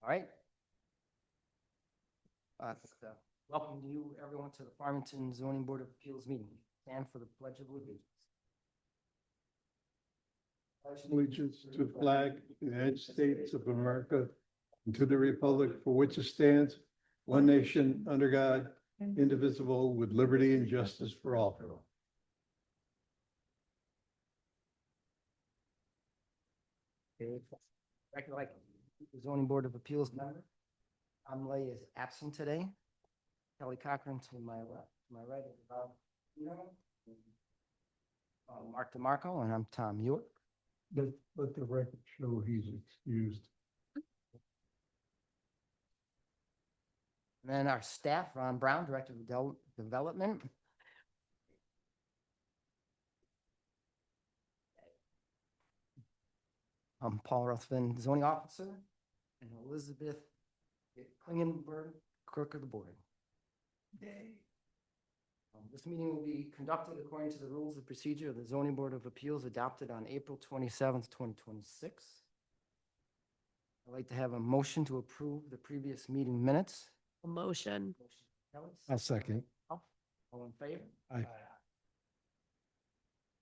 All right. Welcome to you, everyone, to the Farmington Zoning Board of Appeals meeting. Stand for the Pledge of Allegiance. Allegiance to the flag of the United States of America and to the republic for which it stands, one nation, under God, indivisible, with liberty and justice for all. Okay. Like the Zoning Board of Appeals member, Tom Lay is absent today. Kelly Cochran to my left, to my right is Bob Mark DeMarco, and I'm Tom Hewitt. Let the record show he's excused. And then our staff, Ron Brown, Director of Development. Paul Ruthven, Zoning Officer, and Elizabeth Klingenberg, Clerk of the Board. Yay. This meeting will be conducted according to the rules of procedure of the Zoning Board of Appeals adopted on April 27th, 2026. I'd like to have a motion to approve the previous meeting minutes. A motion. Kelly? I'll second. All in favor? Aye.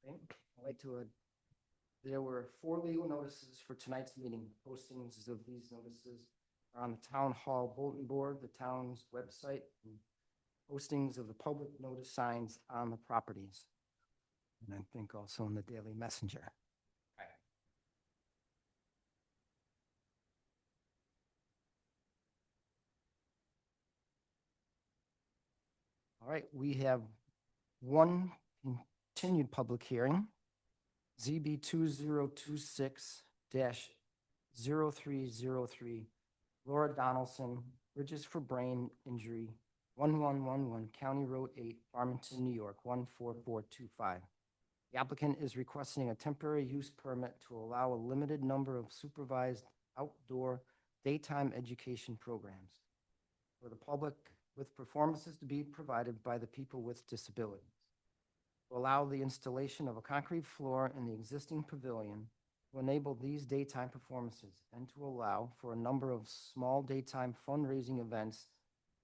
Okay. I'd like to, there were 4 legal notices for tonight's meeting. Postings of these notices are on the Town Hall bulletin board, the town's website, and postings of the public notice signs on the properties. And I think also in the Daily Messenger. All right, we have one continued public hearing, ZB 2026-0303, Laura Donaldson, Bridges for Brain Injury, 1111 County Road 8, Farmington, New York, 14425. The applicant is requesting a temporary use permit to allow a limited number of supervised outdoor daytime education programs for the public, with performances to be provided by the people with disabilities. To allow the installation of a concrete floor in the existing pavilion to enable these daytime performances and to allow for a number of small daytime fundraising events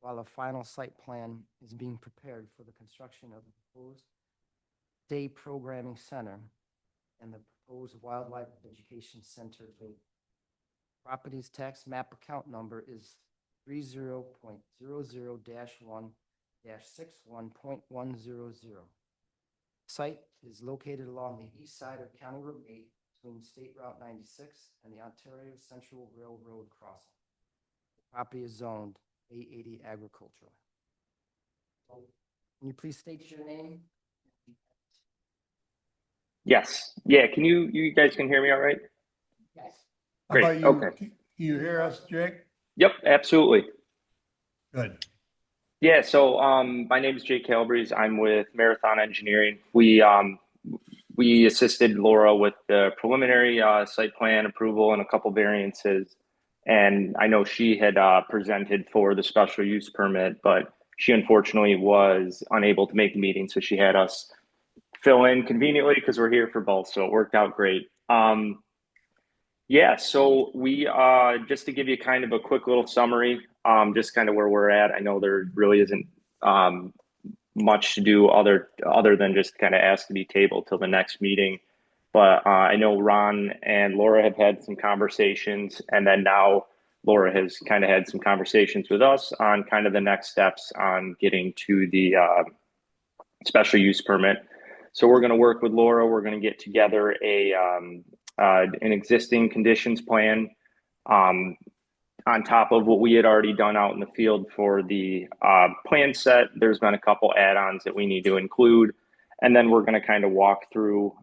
while a final site plan is being prepared for the construction of the proposed day programming center and the proposed wildlife education center. Properties tax map account number is 30.00-1-61.100. Site is located along the east side of County Road 8 between State Route 96 and the Ontario Central Railroad crossing. The property is zoned A80 agricultural. Can you please state your name? Yes. Yeah. Can you guys can hear me all right? Yes. Great. How about you? Okay. Can you hear us, Jake? Yep, absolutely. Good. Yeah, so my name is Jake Calabrese. I'm with Marathon Engineering. We assisted Laura with the preliminary site plan approval and a couple variances. And I know she had presented for the special use permit, but she unfortunately was unable to make the meeting, so she had us fill in conveniently because we're here for both, so it worked out great. Yeah, so we just to give you kind of a quick little summary, just kind of where we're at. I know there really isn't much to do other than just kind of ask to be tabled till the next meeting. But I know Ron and Laura have had some conversations, and then now Laura has kind of had some conversations with us on kind of the next steps on getting to the special use permit. So we're going to work with Laura. We're going to get together an existing conditions plan on top of what we had already done out in the field for the plan set. There's been a couple add-ons that we need to include. And then we're going to kind of walk through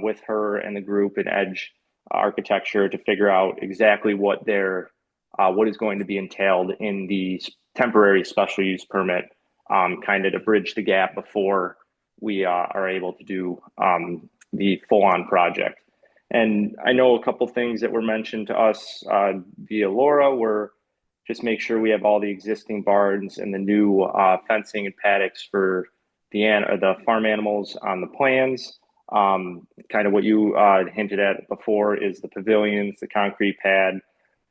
with her and the group at Edge Architecture to figure out exactly what is going to be entailed in the temporary special use permit, kind of to bridge the gap before we are able to do the full-on project. And I know a couple things that were mentioned to us via Laura were just make sure we have all the existing barns and the new fencing and paddocks for the farm animals on the plans. Kind of what you hinted at before is the pavilions, the concrete pad,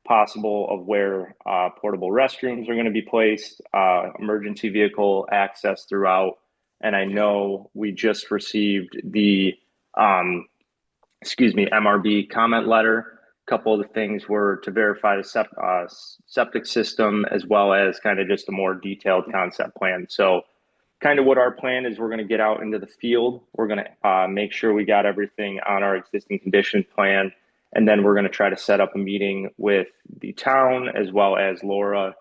possible of where portable restrooms are going to be placed, emergency vehicle access throughout. And I know we just received the, MRB comment letter. A couple of the things were to verify the septic system as well as kind of just a more detailed concept plan. So kind of what our plan is, we're going to get out into the field. We're going to make sure we got everything on our existing condition plan. And then we're going to try to set up a meeting with the town as well as Laura,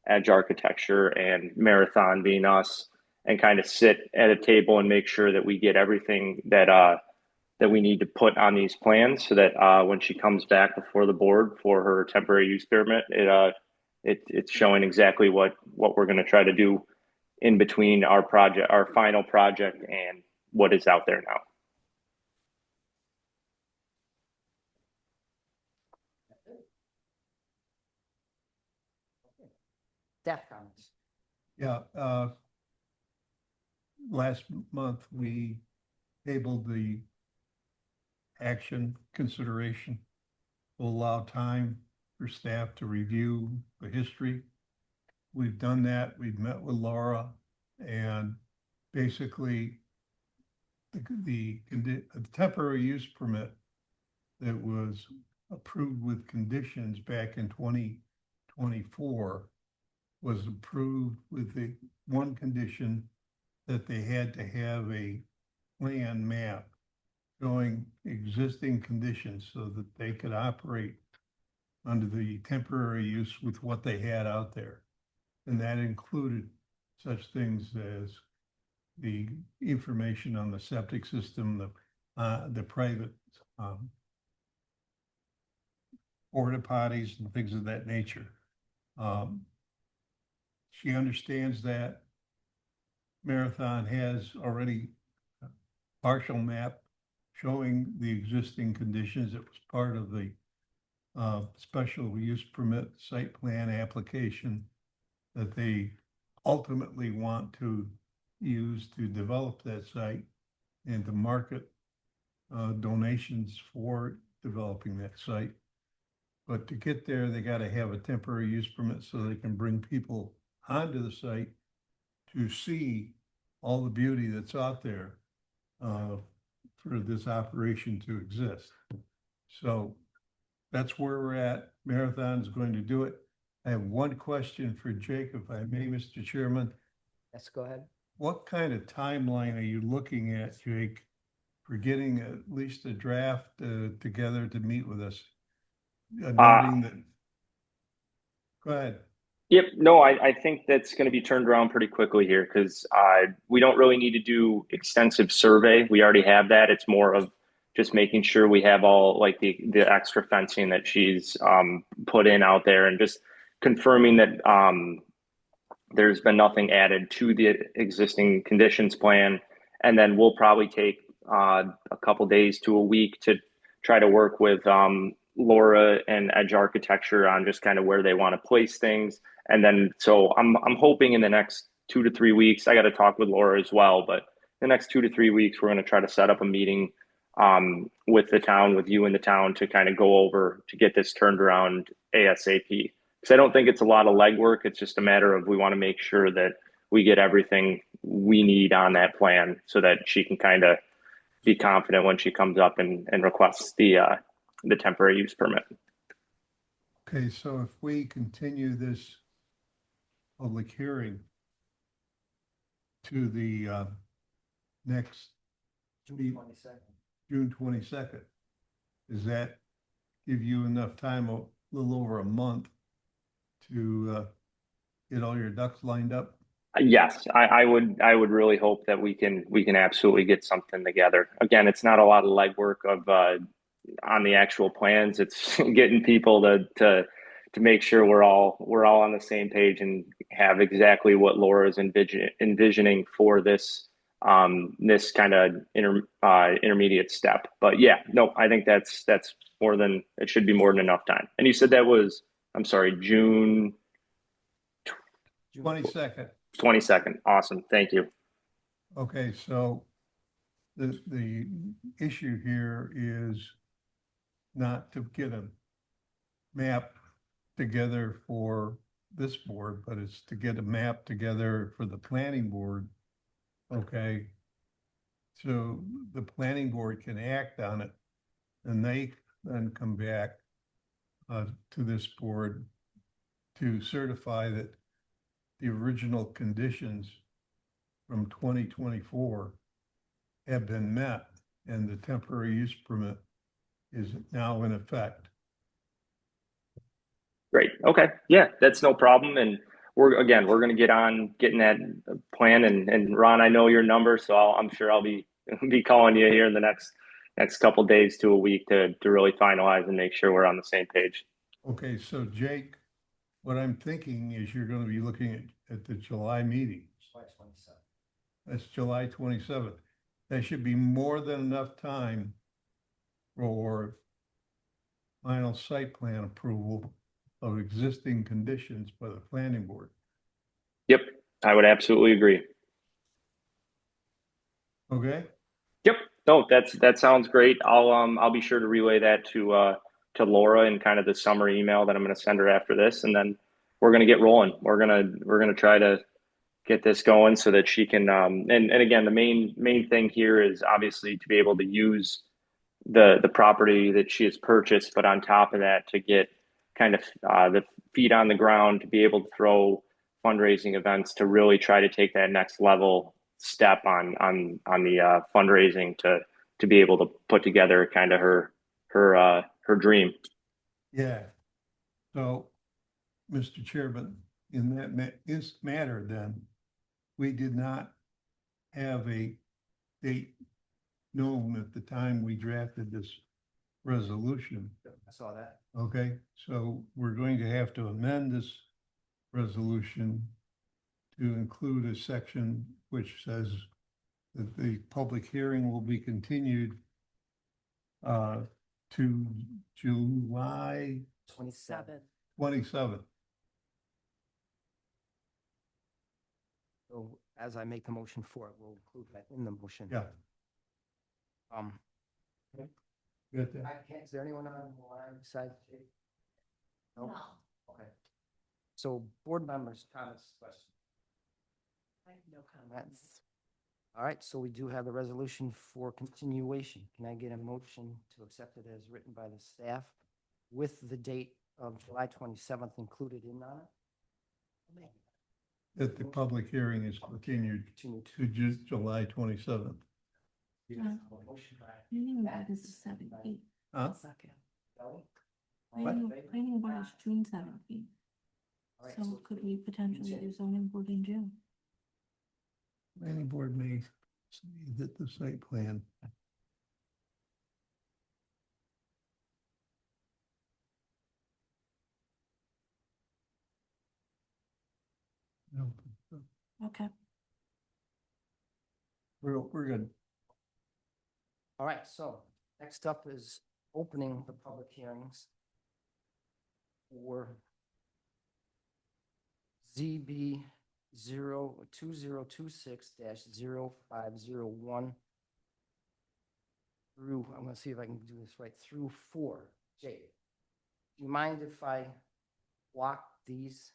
Edge Architecture, and Marathon being us, and kind of sit at a table and make sure that we get everything that we need to put on these plans so that when she comes back before the board for her temporary use permit, it's showing exactly what we're going to try to do in between our final project and what is out there now. Staff comments. Yeah, last month we tabled the action consideration will allow time for staff to review the history. We've done that. We've met with Laura, and basically the temporary use permit that was approved with conditions back in 2024 was approved with the one condition that they had to have a plan map showing existing conditions so that they could operate under the temporary use with what they had out there. And that included such things as the information on the septic system, the private porta potties and things of that nature. She understands that. Marathon has already a partial map showing the existing conditions. It was part of the special use permit site plan application that they ultimately want to use to develop that site and to market donations for developing that site. But to get there, they got to have a temporary use permit so they can bring people onto the site to see all the beauty that's out there for this operation to exist. So that's where we're at. Marathon's going to do it. I have one question for Jake, if I may, Mr. Chairman. Yes, go ahead. What kind of timeline are you looking at, Jake, for getting at least a draft together to meet with us? Noting that. Go ahead. Yep. No, I think that's going to be turned around pretty quickly here because we don't really need to do extensive survey. We already have that. It's more of just making sure we have all like the extra fencing that she's put in out there and just confirming that there's been nothing added to the existing conditions plan. And then we'll probably take a couple days to a week to try to work with Laura and Edge Architecture on just kind of where they want to place things. And then, so I'm hoping in the next 2 to 3 weeks, I got to talk with Laura as well, but the next 2 to 3 weeks, we're going to try to set up a meeting with the town, with you in the town to kind of go over to get this turned around ASAP. Because I don't think it's a lot of legwork. It's just a matter of we want to make sure that we get everything we need on that plan so that she can kind of be confident when she comes up and requests the temporary use permit. Okay, so if we continue this public hearing to the next June 22nd. June 22nd, does that give you enough time, a little over a month, to get all your ducks lined up? Yes, I would really hope that we can absolutely get something together. Again, it's not a lot of legwork of on the actual plans. It's getting people to make sure we're all on the same page and have exactly what Laura is envisioning for this this kind of intermediate step. But yeah, no, I think that's more than, it should be more than enough time. And you said that was, I'm sorry, June 22nd. 22nd. Awesome. Thank you. Okay, so the issue here is not to get a map together for this board, but it's to get a map together for the planning board. Okay. So the planning board can act on it and they then come back to this board to certify that the original conditions from 2024 have been met and the temporary use permit is now in effect. Great. Okay. Yeah, that's no problem. And we're going to get on getting that plan. And Ron, I know your number, so I'm sure I'll be calling you here in the next couple days to a week to really finalize and make sure we're on the same page. Okay, so Jake, what I'm thinking is you're going to be looking at the July meeting. July 27th. That's July 27th. That should be more than enough time for final site plan approval of existing conditions by the planning board. Yep, I would absolutely agree. Okay? Yep. No, that sounds great. I'll be sure to relay that to Laura in kind of the summary email that I'm going to send her after this, and then we're going to get rolling. We're gonna try to get this going so that she can and again, the main thing here is obviously to be able to use the property that she has purchased, but on top of that, to get kind of the feet on the ground to be able to throw fundraising events to really try to take that next level step on the fundraising to be able to put together kind of her dream. Yeah. So, Mr. Chairman, in that matter, then, we did not have a date known at the time we drafted this resolution. I saw that. Okay, so we're going to have to amend this resolution to include a section which says that the public hearing will be continued to July 27th. 27th. So as I make the motion for it, we'll include that in the motion. Yeah. Got that? Is there anyone on the line besides Jake? No? Okay. So board members, comments, questions? I have no comments. All right, so we do have the resolution for continuation. Can I get a motion to accept it as written by the staff with the date of July 27th included in on it? That the public hearing is continued Continue to July 27th. Motion by Planning board is the 17th. Huh? Second. Kelly. All in favor? Planning board is June 17th. All right, So could we potentially do zoning board in June? Planning board may hit the site plan. No, Okay. we're good. All right, so next up is opening the public hearings for ZB 2026-0501 through, I'm gonna see if I can do this right, through 4. Jake, do you mind if I block these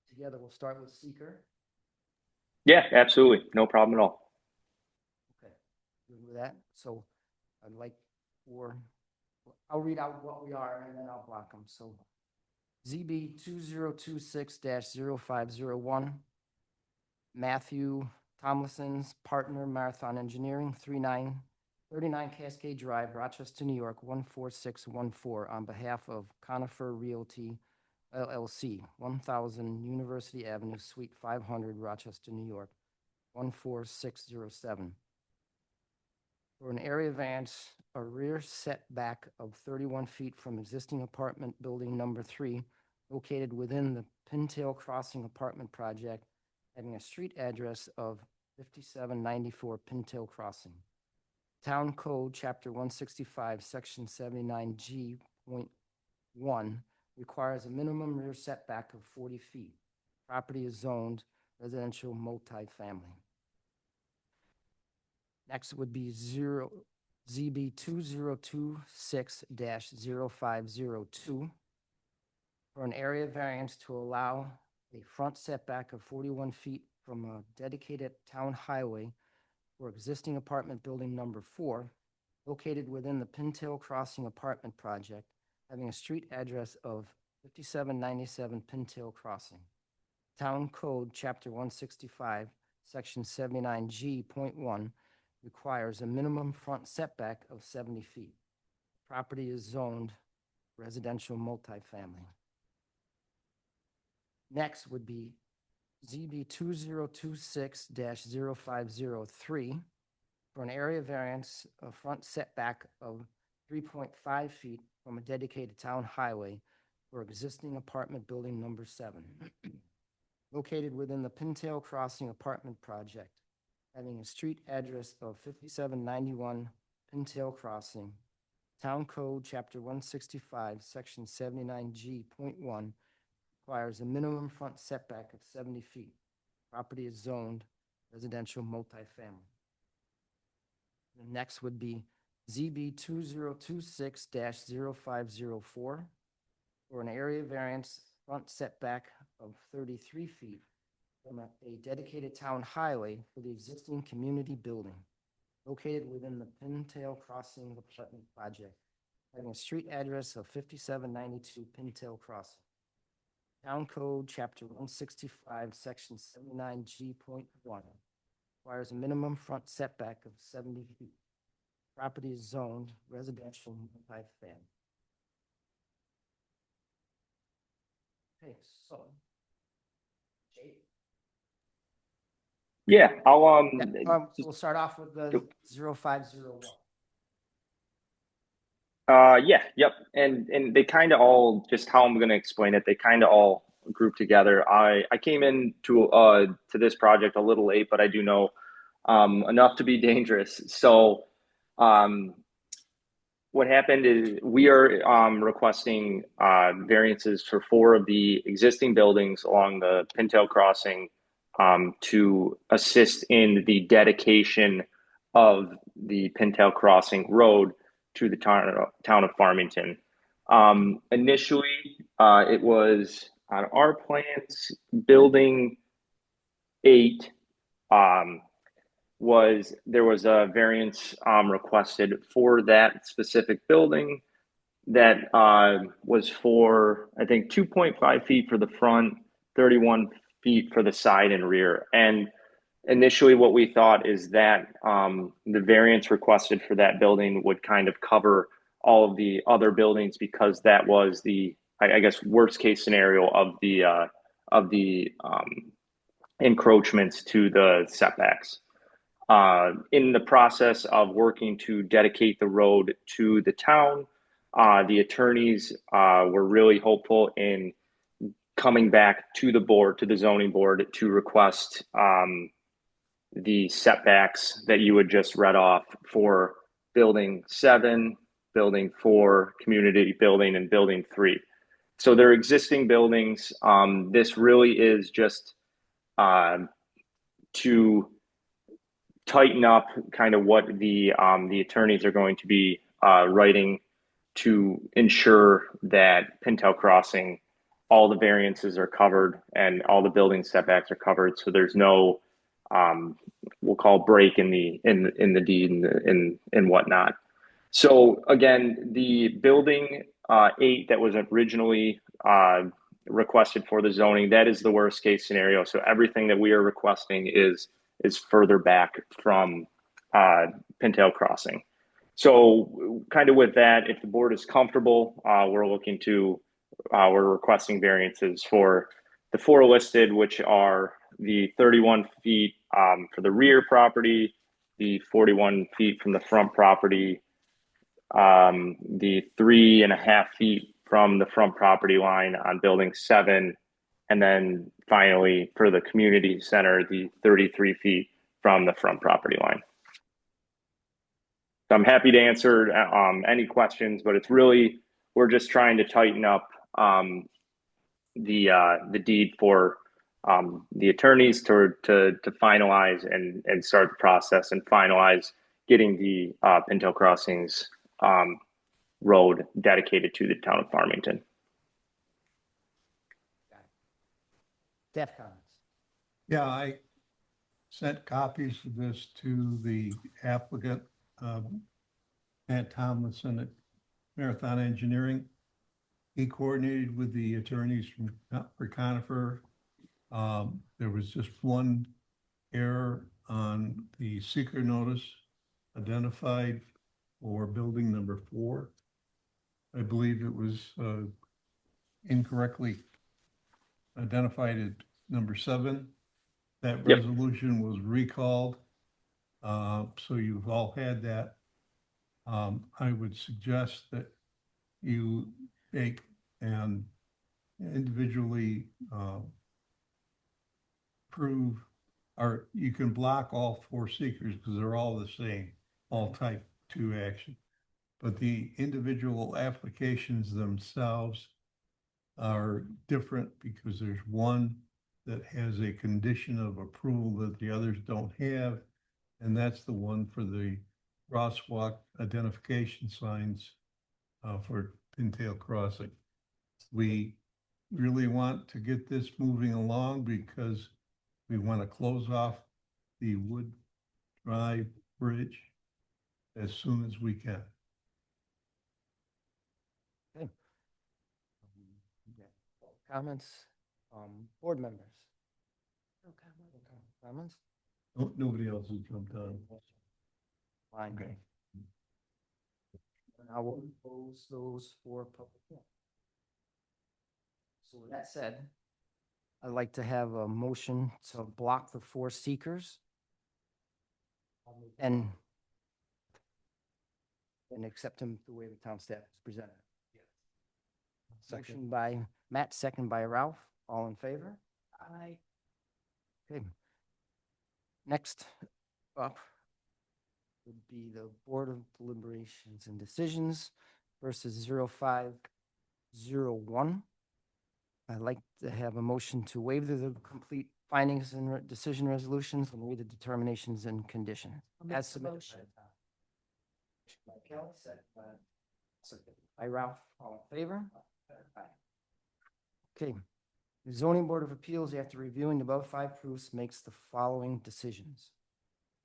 together? We'll start with seeker. Yeah, absolutely. No problem at all. Okay, good with that. So I'd like I'll read out what we are and then I'll block them. So ZB 2026-0501, Matthew Tomlinson's partner, Marathon Engineering, 39 Cascade Drive, Rochester, New York, 14614, on behalf of Conifer Realty LLC, 1000 University Avenue, Suite 500, Rochester, New York, 14607. For an area variance, a rear setback of 31 feet from existing apartment building number 3, located within the Pintail Crossing apartment project, having a street address of 5794 Pintail Crossing. Town Code, Chapter 165, Section 79G.1 requires a minimum rear setback of 40 feet. Property is zoned residential multifamily. Next would be ZB 2026-0502. for an area variance to allow a front setback of 41 feet from a dedicated town highway for existing apartment building number 4, located within the Pintail Crossing apartment project, having a street address of 5797 Pintail Crossing. Town Code, Chapter 165, Section 79G.1 requires a minimum front setback of 70 feet. Property is zoned residential multifamily. Next would be ZB 2026-0503 for an area variance of front setback of 3.5 feet from a dedicated town highway for existing apartment building number 7, located within the Pintail Crossing apartment project, having a street address of 5791 Pintail Crossing. Town Code, Chapter 165, Section 79G.1 requires a minimum front setback of 70 feet. Property is zoned residential multifamily. The next would be ZB 2026-0504 for an area variance front setback of 33 feet from a dedicated town highway for the existing community building located within the Pintail Crossing apartment project, having a street address of 5792 Pintail Crossing. Town Code, Chapter 165, Section 79G.1 requires a minimum front setback of 70 feet. Property is zoned residential multifamily. Okay, so. Jake? Yeah, I'll So we'll start off with the 0501. Yeah, yep. And they kind of all, just how I'm going to explain it, they kind of all group together. I came in to this project a little late, but I do know enough to be dangerous. So what happened is we are requesting variances for 4 of the existing buildings along the Pintail Crossing to assist in the dedication of the Pintail Crossing Road to the town of Farmington. Initially, it was on our plans, building 8 there was a variance requested for that specific building that was for, I think, 2.5 feet for the front, 31 feet for the side and rear. And initially what we thought is that the variance requested for that building would kind of cover all of the other buildings because that was the, I guess, worst case scenario of the encroachments to the setbacks. In the process of working to dedicate the road to the town, the attorneys were really hopeful in coming back to the board, to the zoning board, to request the setbacks that you had just read off for building 7, building 4, community building, and building 3. So they're existing buildings. This really is just to tighten up kind of what the attorneys are going to be writing to ensure that Pintail Crossing, all the variances are covered and all the building setbacks are covered. So there's no we'll call break in the deed and whatnot. So again, the building 8 that was originally requested for the zoning, that is the worst case scenario. So everything that we are requesting is further back from Pintail Crossing. So kind of with that, if the board is comfortable, we're requesting variances for the 4 listed, which are the 31 feet for the rear property, the 41 feet from the front property, the 3.5 feet from the front property line on building 7, and then finally for the community center, the 33 feet from the front property line. So I'm happy to answer any questions, but it's really, we're just trying to tighten up the deed for the attorneys to finalize and start the process and finalize getting the Pintail Crossings road dedicated to the town of Farmington. Staff comments. Yeah, I sent copies of this to the applicant, Matt Tomlinson at Marathon Engineering. He coordinated with the attorneys for Conifer. There was just one error on the seeker notice identified for building number 4. I believe it was incorrectly identified at number 7. That Yep. resolution was recalled. So you've all had that. I would suggest that you take and individually prove, or you can block all 4 seekers because they're all the same, all type 2 action. But the individual applications themselves are different because there's one that has a condition of approval that the others don't have. And that's the one for the crosswalk identification signs for Pintail Crossing. We really want to get this moving along because we want to close off the Wood Drive Bridge as soon as we can. Okay. Comments, board members? No comments? Nobody else has jumped on. Fine. Okay. And I will close those for public hearing. So with that said, I'd like to have a motion to block the 4 seekers and accept them the way the town staff is presented. Motion by Matt, second by Ralph. All in favor? Aye. Okay. Next up would be the Board of Deliberations and Decisions versus 0501. I'd like to have a motion to waive the complete findings and decision resolutions and read the determinations and conditions. As submitted. Motion by Kelly, second by Ralph. All in favor? Aye. Okay. The Zoning Board of Appeals, after reviewing the above 5 proofs, makes the following decisions.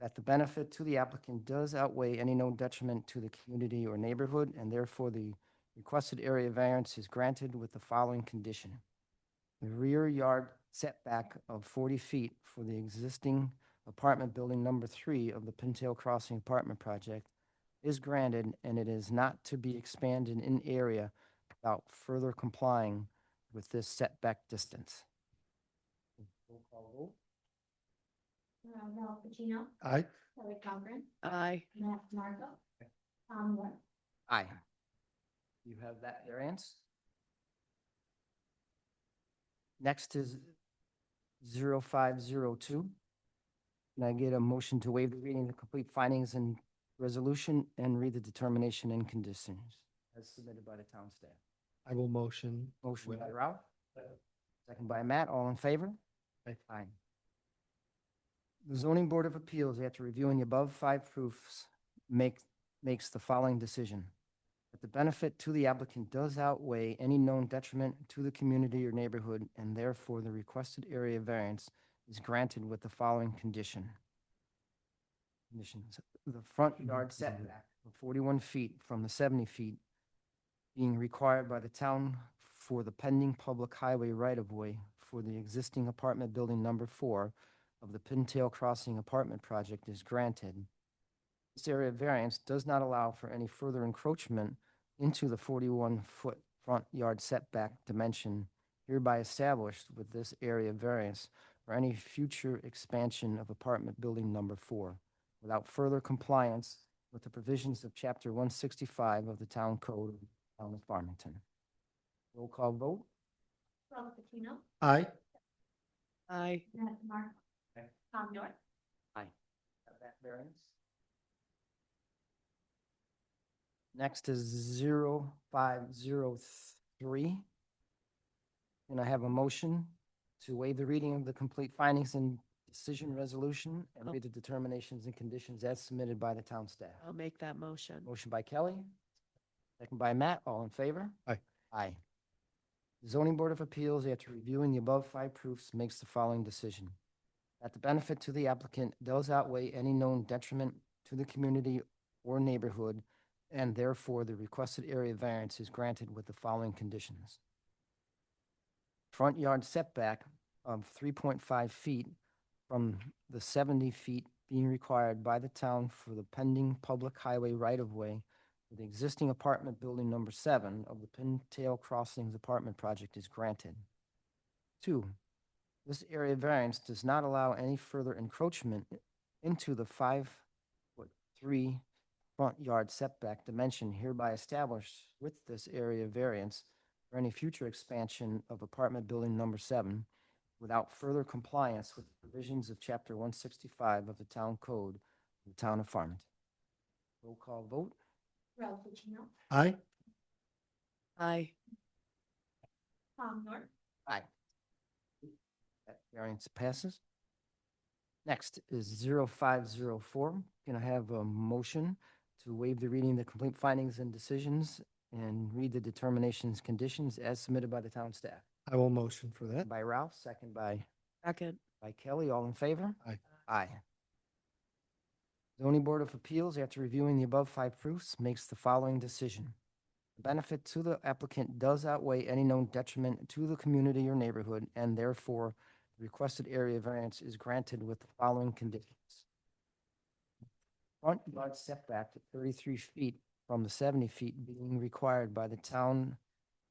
That the benefit to the applicant does outweigh any known detriment to the community or neighborhood, and therefore the requested area variance is granted with the following condition. The rear yard setback of 40 feet for the existing apartment building number 3 of the Pintail Crossing apartment project is granted, and it is not to be expanded in area without further complying with this setback distance. Roll call vote. Ralph Pacino, Aye. Kelly Cochran, Aye. Matt Marco, Tom Moore. Aye. You have that variance. Next is 0502. Can I get a motion to waive the reading of the complete findings and resolution and read the determination and conditions as submitted by the town staff? I will motion. Motion by Ralph. Second by Matt. All in favor? Aye. The Zoning Board of Appeals, after reviewing the above 5 proofs, makes the following decision. That the benefit to the applicant does outweigh any known detriment to the community or neighborhood, and therefore the requested area variance is granted with the following conditions. The front yard setback of 41 feet from the 70 feet being required by the town for the pending public highway right-of-way for the existing apartment building number 4 of the Pintail Crossing apartment project is granted. This area variance does not allow for any further encroachment into the 41-foot front yard setback dimension hereby established with this area variance or any future expansion of apartment building number 4 without further compliance with the provisions of Chapter 165 of the Town Code of the Town of Farmington. Roll call vote. Ralph Pacino, Aye. Aye. Matt Marco, Tom Moore. Aye. Have that variance. Next is 0503. Can I have a motion to waive the reading of the complete findings and decision resolution and read the determinations and conditions as submitted by the town staff? I'll make that motion. Motion by Kelly, second by Matt. All in favor? Aye. Aye. The Zoning Board of Appeals, after reviewing the above five proofs, makes the following decision. That the benefit to the applicant does outweigh any known detriment to the community or neighborhood, and therefore the requested area variance is granted with the following conditions. Front yard setback of 3.5 feet from the 70 feet being required by the town for the pending public highway right-of-way for the existing apartment building number 7 of the Pintail Crossings apartment project is granted. 2, this area variance does not allow any further encroachment into the 5'3" front yard setback dimension hereby established with this area variance for any future expansion of apartment building number 7 without further compliance with the provisions of Chapter 165 of the Town Code of the Town of Farmington. Roll call vote. Ralph Pacino, Aye. Aye. Tom York, Aye. That variance passes. Next is 0504. Can I have a motion to waive the reading of the complete findings and decisions and read the determinations conditions as submitted by the town staff? I will motion for that. By Ralph, second by Second. Kelly. All in favor? Aye. Aye. Zoning Board of Appeals, after reviewing the above five proofs, makes the following decision. The benefit to the applicant does outweigh any known detriment to the community or neighborhood, and therefore the requested area variance is granted with the following conditions. Front yard setback at 33 feet from the 70 feet being required by the town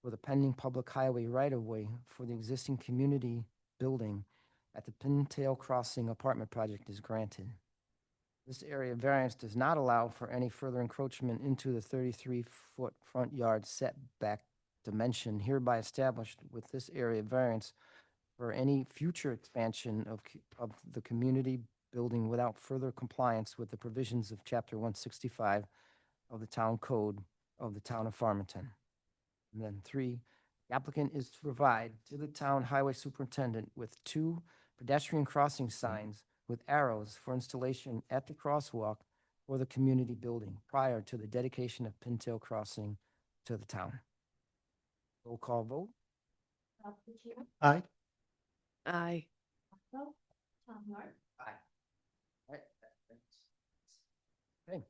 for the pending public highway right-of-way for the existing community building at the Pintail Crossing apartment project is granted. This area variance does not allow for any further encroachment into the 33-foot front yard setback dimension hereby established with this area variance for any future expansion of the community building without further compliance with the provisions of Chapter 165 of the Town Code of the Town of Farmington. And then 3, the applicant is to provide to the town highway superintendent with 2 pedestrian crossing signs with arrows for installation at the crosswalk for the community building prior to the dedication of Pintail Crossing to the town. Roll call vote. Ralph Pacino, Aye. Aye. Marco, Tom York, Aye. All right. Okay.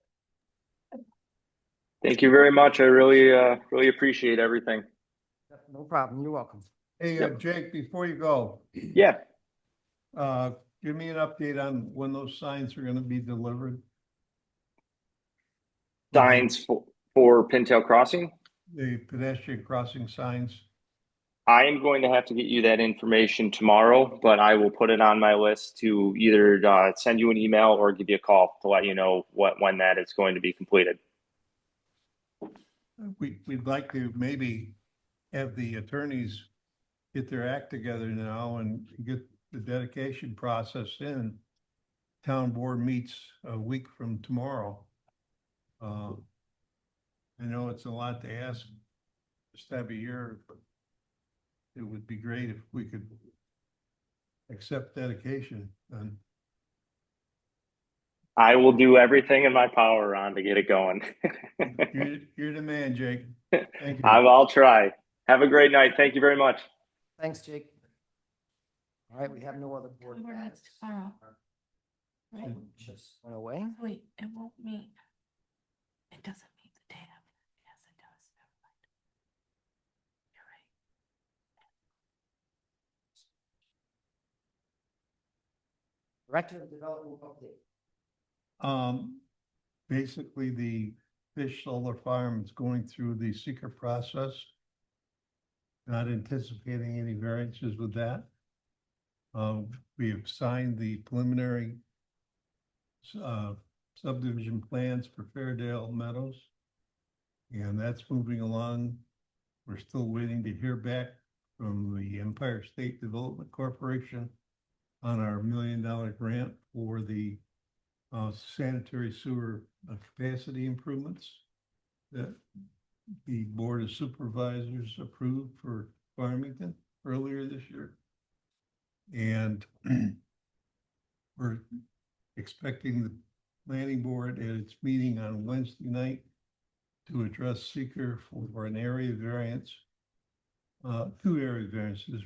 Thank you very much. I really appreciate everything. No problem. You're welcome. Hey, Yep. Jake, before you go, Yeah. give me an update on when those signs are gonna be delivered. Signs for Pintail Crossing. The pedestrian crossing signs. I am going to have to get you that information tomorrow, but I will put it on my list to either send you an email or give you a call to let you know when that is going to be completed. We'd like to maybe have the attorneys get their act together now and get the dedication process in. Town board meets a week from tomorrow. I know it's a lot to ask this time of year, but it would be great if we could accept dedication and I will do everything in my power, Ron, to get it going. you're the man, Jake. Thank you. I'll try. Have a great night. Thank you very much. Thanks, Jake. All right, we have no other board. Board meets matters. tomorrow. Right? Just went away. Wait, it won't meet. It doesn't meet the day after. Yes, it does. Never mind. You're right. Director of Development update. Basically, the fish solar farm is going through the secret process. Not anticipating any variances with that. We have signed the preliminary subdivision plans for Fairdale Meadows. And that's moving along. We're still waiting to hear back from the Empire State Development Corporation on our $1 million grant for the sanitary sewer capacity improvements that the Board of Supervisors approved for Farmington earlier this year. And we're expecting the planning board at its meeting on Wednesday night to address seeker for an area variance Two area variances,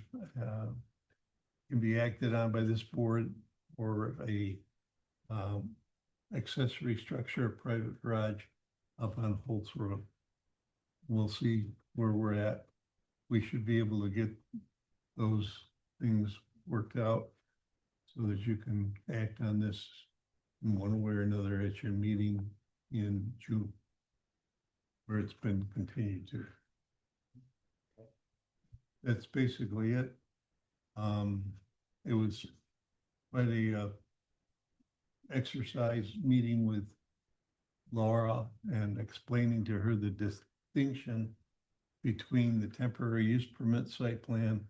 can be acted on by this board or a, accessory structure, private garage up on Holtz Road. We'll see where we're at. We should be able to get those things worked out so that you can act on this in one way or another at your meeting in June, where it's been continued to. That's basically it. It was quite a exercise meeting with Laura and explaining to her the distinction between the temporary use permit site plan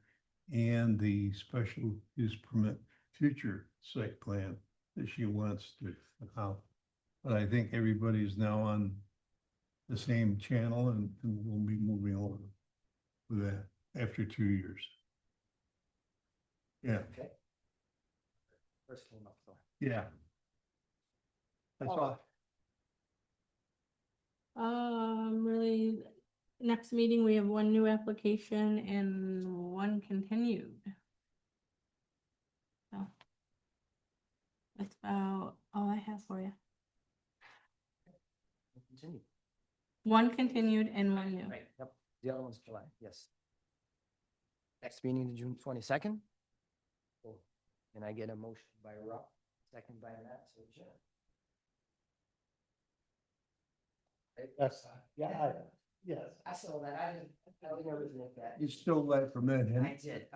and the special use permit future site plan that she wants to have. But I think everybody's now on the same channel and we'll be moving on with that after 2 years. Yeah, Okay. First came up, so. yeah. That's all. Really, next meeting, we have one new application and one continued. So. That's about all I have for you. Continue. One continued and one new. Right, yep. The other one's July, yes. Next meeting is June 22nd. Can I get a motion by Rob, second by Matt, to adjourn? Yes, yeah, yes. I saw that, I didn't originate that. You still like from that, I did.